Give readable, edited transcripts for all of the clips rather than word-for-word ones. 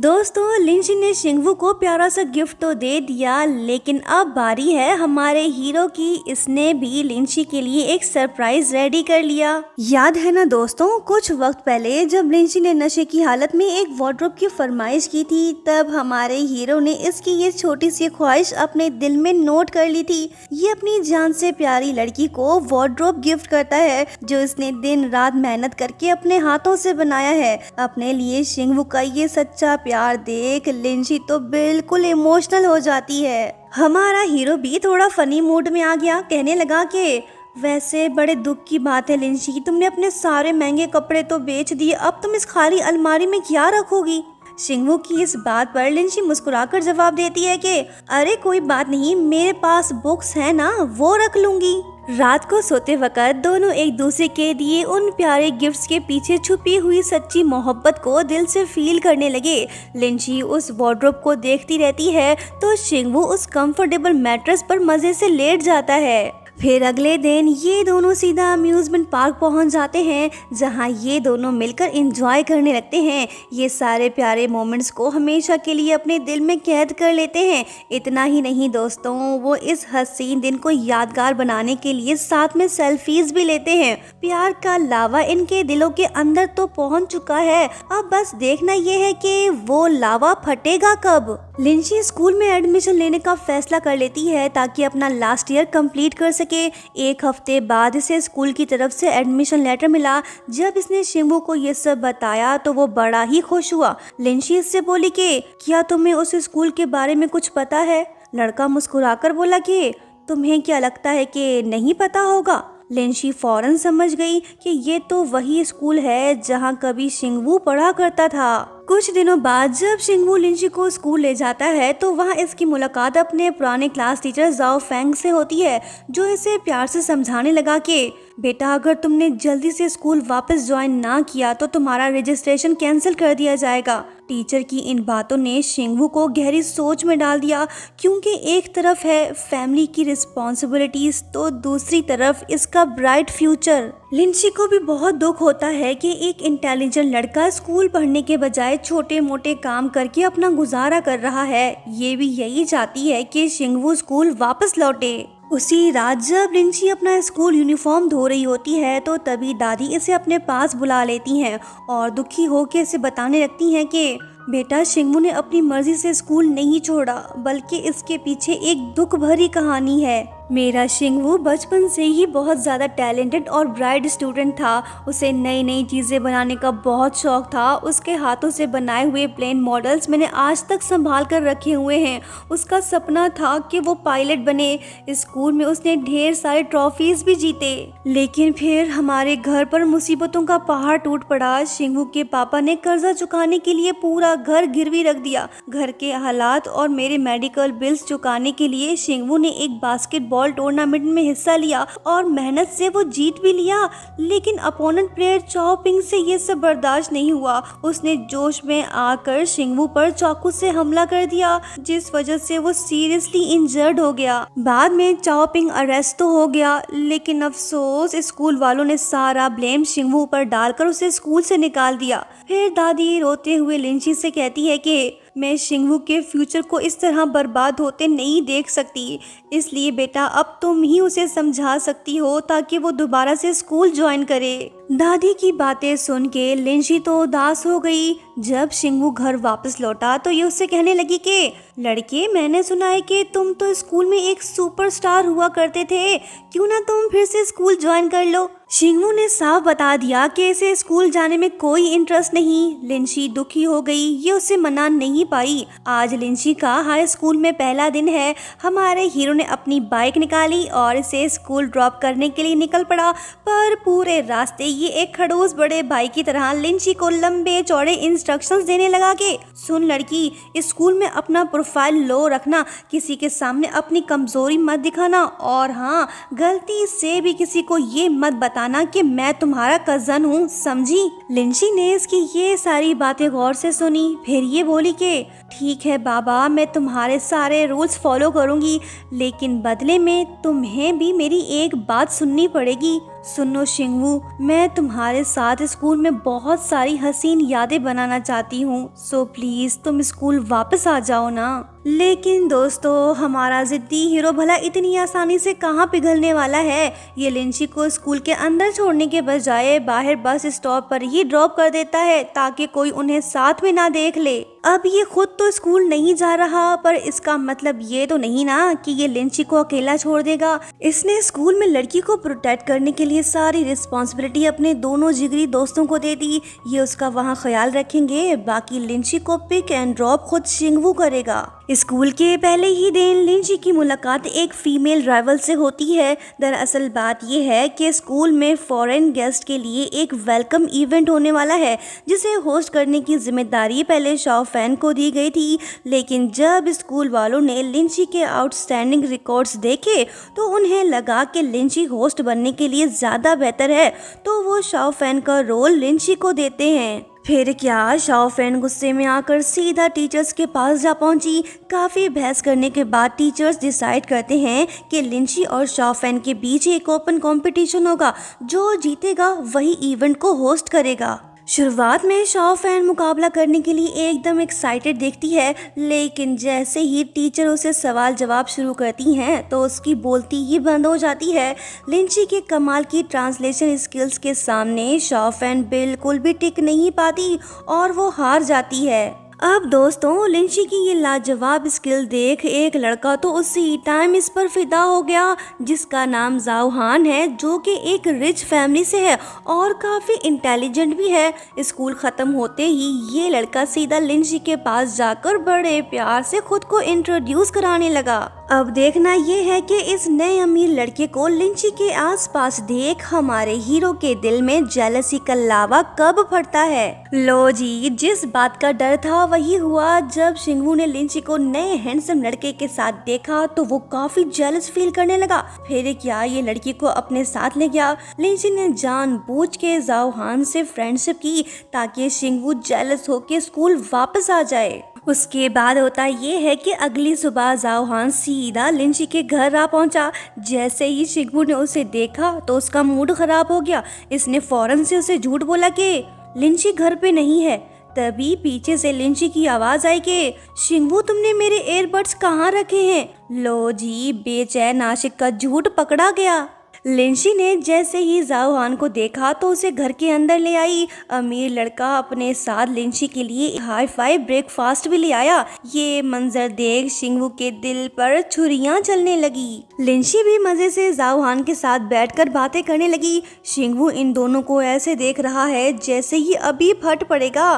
दोस्तों लिंची ने शिंगवू को प्यारा सा गिफ्ट तो दे दिया, लेकिन अब बारी है हमारे हीरो की। इसने भी लिंची के लिए एक सरप्राइज रेडी कर लिया। याद है ना दोस्तों, कुछ वक्त पहले जब लिंची ने नशे की हालत में एक वार्डरोब की फरमाइश की थी, तब हमारे हीरो ने इसकी ये छोटी सी ख्वाहिश अपने दिल में नोट कर ली थी। ये अपनी जान से प्यारी लड़की को वार्डरोब गिफ्ट करता है जो इसने दिन रात मेहनत करके अपने हाथों से बनाया है। अपने लिए शिंगवू का ये सच्चा प्यार देख लिंची तो बिल्कुल इमोशनल हो जाती है। हमारा हीरो भी थोड़ा फनी मूड में आ गया, कहने लगा कि वैसे बड़े दुख की बात है लिंची, तुमने अपने सारे महंगे कपड़े तो बेच दिए, अब तुम इस खाली अलमारी में क्या रखोगी। शिंगवू की इस बात पर लिंची मुस्कुराकर जवाब देती है कि अरे कोई बात नहीं, मेरे पास बुक्स है ना, वो रख लूंगी। रात को सोते वक्त दोनों एक दूसरे के दिए उन प्यारे गिफ्ट्स के पीछे छुपी हुई सच्ची मोहब्बत को दिल से फील करने लगे। लिंची उस वार्डरोब को देखती रहती है तो शिंगवू उस कंफर्टेबल मैट्रेस पर मजे से लेट जाता है। फिर अगले दिन ये दोनों सीधा अम्यूजमेंट पार्क पहुंच जाते हैं, जहां ये दोनों मिलकर एंजॉय करने लगते हैं। ये सारे प्यारे मोमेंट्स को हमेशा के लिए अपने दिल में कैद कर लेते हैं। इतना ही नहीं दोस्तों, वो इस हसीन दिन को यादगार बनाने के लिए साथ में सेल्फीज भी लेते हैं। प्यार का लावा इनके दिलों के अंदर तो पहुंच चुका है, अब बस देखना ये है कि वो लावा फटेगा कब। लिंची स्कूल में एडमिशन लेने का फैसला कर लेती है ताकि अपना लास्ट ईयर कंप्लीट कर सके। एक हफ्ते बाद इसे स्कूल की तरफ से एडमिशन लेटर मिला। जब इसने शिंगवू को ये सब बताया तो वो बड़ा ही खुश हुआ। लिंची इससे बोली कि क्या तुम्हें उस स्कूल के बारे में कुछ पता है। लड़का मुस्कुराकर बोला कि तुम्हें क्या लगता है कि नहीं पता होगा। लिंची फौरन समझ गई कि ये तो वही स्कूल है जहाँ कभी शिंगवू पढ़ा करता था। कुछ दिनों बाद जब शिंगवू लिंची को स्कूल ले जाता है तो वहाँ इसकी मुलाकात अपने पुराने क्लास टीचर जाओ फेंग से होती है, जो इसे प्यार से समझाने लगा कि बेटा अगर तुमने जल्दी से स्कूल वापस ज्वाइन ना किया तो तुम्हारा रजिस्ट्रेशन कैंसिल कर दिया जाएगा। टीचर की इन बातों ने शिंगवू को गहरी सोच में डाल दिया, क्योंकि एक तरफ है फैमिली की रिस्पॉन्सिबिलिटीज तो दूसरी तरफ इसका ब्राइट फ्यूचर। लिंची को भी बहुत दुख होता है कि एक इंटेलिजेंट लड़का स्कूल पढ़ने के बजाय छोटे मोटे काम करके अपना गुजारा कर रहा है। ये भी यही चाहती है कि शिंगवू स्कूल वापस लौटे। उसी रात जब लिंची अपना स्कूल यूनिफॉर्म धो रही होती है तो तभी दादी इसे अपने पास बुला लेती हैं और दुखी होकर इसे बताने लगती हैं कि बेटा शिंगवू ने अपनी मर्जी से स्कूल नहीं छोड़ा, बल्कि इसके पीछे एक दुख भरी कहानी है। मेरा शिंगवू बचपन से ही बहुत ज़्यादा टैलेंटेड और ब्राइट स्टूडेंट था। उसे नई नई चीज़ें बनाने का बहुत शौक था। उसके हाथों से बनाए हुए प्लेन मॉडल्स मैंने आज तक संभाल कर रखे हुए हैं। उसका सपना था कि वो पायलट बने। स्कूल में उसने ढेर सारे ट्रॉफीज भी जीते, लेकिन फिर हमारे घर पर मुसीबतों का पहाड़ टूट पड़ा। शिंगवू के पापा ने कर्जा चुकाने के लिए पूरा घर गिरवी रख दिया। घर के हालात और मेरे मेडिकल बिल्स चुकाने के लिए शिंगवू ने एक बास्केटबॉल टूर्नामेंट में हिस्सा लिया और मेहनत से वो जीत भी लिया, लेकिन अपोनेंट प्लेयर चाओ पिंग से ये सब बर्दाश्त नहीं हुआ। उसने जोश में आकर शिंगवू पर चाकू से हमला कर दिया, जिस वजह से वो सीरियसली इंजर्ड हो गया। बाद में चाओ पिंग अरेस्ट तो हो गया, लेकिन अफसोस स्कूल वालों ने सारा ब्लेम शिंगवू पर डालकर उसे स्कूल से निकाल दिया। फिर दादी रोते हुए लिंची से कहती है कि मैं शिंगवू के फ्यूचर को इस तरह बर्बाद होते नहीं देख सकती, इसलिए बेटा अब तुम ही उसे समझा सकती हो ताकि वो दोबारा से स्कूल ज्वाइन करे। दादी की बातें सुन के लिंची तो उदास हो गई। जब शिंगवू घर वापस लौटा तो ये उससे कहने लगी कि लड़के, मैंने सुना है कि तुम तो स्कूल में एक सुपरस्टार हुआ करते थे, क्यों ना तुम फिर से स्कूल ज्वाइन कर लो। शिंगवू ने साफ बता दिया कि इसे स्कूल जाने में कोई इंटरेस्ट नहीं। लिंची दुखी हो गई, ये उसे मना नहीं पाई। आज लिंची का हाई स्कूल में पहला दिन है। हमारे हीरो ने अपनी बाइक निकाली और इसे स्कूल ड्रॉप करने के लिए निकल पड़ा, पर पूरे रास्ते ये एक खड़ूस बड़े भाई की तरह लिंची को लंबे चौड़े इंस्ट्रक्शंस देने लगा कि सुन लड़की, इस स्कूल में अपना प्रोफाइल लो रखना, किसी के सामने अपनी कमजोरी मत दिखाना, और हाँ, गलती से भी किसी को ये मत बताना कि मैं तुम्हारा कजन हूँ, समझी। लिंची ने इसकी ये सारी बातें गौर से सुनी, फिर ये बोली कि ठीक है बाबा, मैं तुम्हारे सारे रूल्स फॉलो करूंगी, लेकिन बदले में तुम्हें भी मेरी एक बात सुननी पड़ेगी। सुनो शिंगवू, मैं तुम्हारे साथ स्कूल में बहुत सारी हसीन यादें बनाना चाहती हूँ, सो प्लीज तुम स्कूल वापस आ जाओ ना। लेकिन दोस्तों, हमारा जिद्दी हीरो भला इतनी आसानी से कहाँ पिघलने वाला है। ये लिंची को स्कूल के अंदर छोड़ने के बजाय बाहर बस स्टॉप पर ही ड्रॉप कर देता है ताकि कोई उन्हें साथ में ना देख ले। अब ये खुद तो स्कूल नहीं जा रहा, पर इसका मतलब ये तो नहीं ना कि ये लिंची को अकेला छोड़ देगा। इसने स्कूल में लड़की को प्रोटेक्ट करने के लिए सारी रिस्पॉन्सिबिलिटी अपने दोनों जिगरी दोस्तों को दे दी। ये उसका वहाँ ख्याल रखेंगे, बाकी लिंची को पिक एंड ड्रॉप खुद शिंगवू करेगा। स्कूल के पहले ही दिन लिंची की मुलाकात एक फीमेल राइवल से होती है। दरअसल बात यह है कि स्कूल में फॉरेन गेस्ट के लिए एक वेलकम इवेंट होने वाला है, जिसे होस्ट करने की जिम्मेदारी पहले शाओ फैन को दी गई थी। लेकिन जब स्कूल वालों ने लिंची के आउटस्टैंडिंग रिकॉर्ड्स देखे तो उन्हें लगा कि लिंची होस्ट बनने के लिए ज़्यादा बेहतर है, तो वो शाओ फैन का रोल लिंची को देते हैं। फिर क्या, शाओ फैन गुस्से में आकर सीधा टीचर्स के पास जा पहुंची। काफ़ी बहस करने के बाद टीचर्स डिसाइड करते हैं कि लिंची और शाओ फैन के बीच एक ओपन कंपटीशन होगा। जो जीतेगा वही इवेंट को होस्ट करेगा। शुरुआत में शाओ फैन मुकाबला करने के लिए एकदम एक्साइटेड दिखती है, लेकिन जैसे ही टीचर उसे सवाल जवाब शुरू करती हैं तो उसकी बोलती ही बंद हो जाती है। लिंची के कमाल की ट्रांसलेशन स्किल्स के सामने शाओ फैन बिल्कुल भी टिक नहीं पाती और वो हार जाती है। अब दोस्तों, लिंची की ये लाजवाब स्किल देख एक लड़का तो उसी टाइम इस पर फिदा हो गया, जिसका नाम जाओ हान है, जो कि एक रिच फैमिली से है और काफ़ी इंटेलिजेंट भी है। स्कूल ख़त्म होते ही ये लड़का सीधा लिंची के पास जाकर बड़े प्यार से खुद को इंट्रोड्यूस कराने लगा। अब देखना ये है कि इस नए अमीर लड़के को लिंची के आसपास देख हमारे हीरो के दिल में जेलसी का लावा कब फटता है। लो जी, जिस बात का डर था वही हुआ। जब शिंगवू ने लिंची को नए हैंडसम लड़के के साथ देखा तो वो काफी जेलस फील करने लगा। फिर क्या, ये लड़की को अपने साथ ले गया। लिंची ने जानबूझ के जाओ हान से फ्रेंडशिप की ताकि शिंगवू जेलस होके स्कूल वापस आ जाए। उसके बाद होता ये है कि अगली सुबह जाओ हान सीधा लिंची के घर आ पहुंचा। जैसे ही शिंगवू ने उसे देखा तो उसका मूड खराब हो गया। इसने फौरन से उसे झूठ बोला कि लिंची घर पे नहीं है। तभी पीछे से लिंची की आवाज आई कि शिंगवू, तुमने मेरे एयरबड्स कहाँ रखे हैं। लो जी, बेचैन आशिक का झूठ पकड़ा गया। लिंची ने जैसे ही जाओ हान को देखा तो उसे घर के अंदर ले आई। अमीर लड़का अपने साथ लिंची के लिए हाई फाई ब्रेकफास्ट भी ले आया। ये मंजर देख शिंगवू के दिल पर छुरियां चलने लगी। लिंची भी मजे से जाओ हान के साथ बैठकर बातें करने लगी। शिंगवू इन दोनों को ऐसे देख रहा है जैसे ही अभी फट पड़ेगा।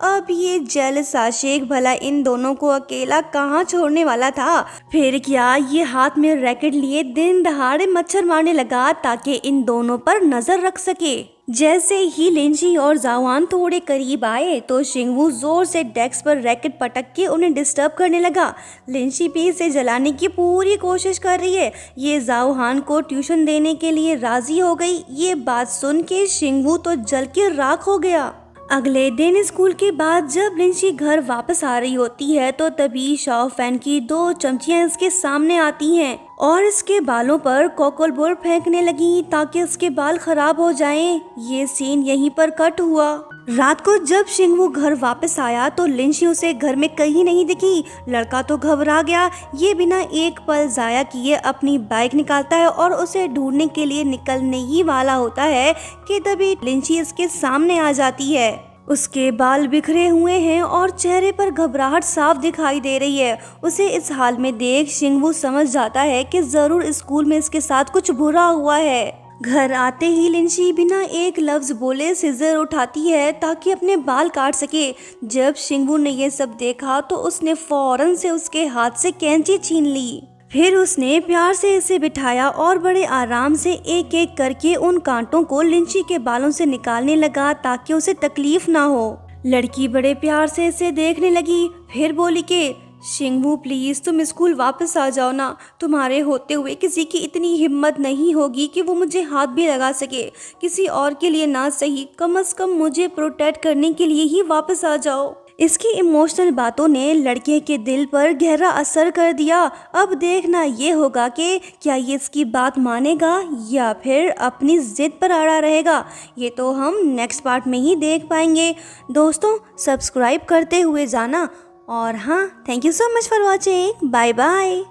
अब ये जेलस आशिक भला इन दोनों को अकेला कहाँ छोड़ने वाला था। फिर क्या, ये हाथ में रैकेट लिए दिन दहाड़े मच्छर मारने लगा ताकि इन दोनों पर नजर रख सके। जैसे ही लिंची और जाओ हान थोड़े करीब आए तो शिंगवू जोर से डेस्क पर रैकेट पटक के उन्हें डिस्टर्ब करने लगा। लिंची भी इसे जलाने की पूरी कोशिश कर रही है। ये जाओ हान को ट्यूशन देने के लिए राजी हो गई। ये बात सुन के शिंगवू तो जल के राख हो गया। अगले दिन स्कूल के बाद जब लिंची घर वापस आ रही होती है तो तभी शाओ फैन की 2 चमचियां इसके सामने आती हैं और इसके बालों पर कोकोलबोर फेंकने लगी ताकि उसके बाल खराब हो जाएं। ये सीन यहीं पर कट हुआ। रात को जब शिंगवू घर वापस आया तो लिंची उसे घर में कहीं नहीं दिखी। लड़का तो घबरा गया। ये बिना एक पल जाया किए अपनी बाइक निकालता है और उसे ढूंढने के लिए निकलने ही वाला होता है कि तभी लिंची इसके सामने आ जाती है। उसके बाल बिखरे हुए हैं और चेहरे पर घबराहट साफ दिखाई दे रही है। उसे इस हाल में देख शिंगवू समझ जाता है कि जरूर स्कूल में इसके साथ कुछ बुरा हुआ है। घर आते ही लिंची बिना एक लफ्ज बोले सिजर उठाती है ताकि अपने बाल काट सके। जब शिंगवू ने ये सब देखा तो उसने फौरन से उसके हाथ से कैंची छीन ली। फिर उसने प्यार से इसे बिठाया और बड़े आराम से एक एक करके उन कांटों को लिंची के बालों से निकालने लगा ताकि उसे तकलीफ ना हो। लड़की बड़े प्यार से इसे देखने लगी। फिर बोली कि शिंगवू, प्लीज तुम स्कूल वापस आ जाओ ना। तुम्हारे होते हुए किसी की इतनी हिम्मत नहीं होगी कि वो मुझे हाथ भी लगा सके। किसी और के लिए ना सही, कम से कम मुझे प्रोटेक्ट करने के लिए ही वापस आ जाओ। इसकी इमोशनल बातों ने लड़के के दिल पर गहरा असर कर दिया। अब देखना ये होगा कि क्या ये इसकी बात मानेगा या फिर अपनी जिद पर अड़ा रहेगा। ये तो हम नेक्स्ट पार्ट में ही देख पाएंगे। दोस्तों सब्सक्राइब करते हुए जाना। और हाँ, thank you so much for watching. Bye bye.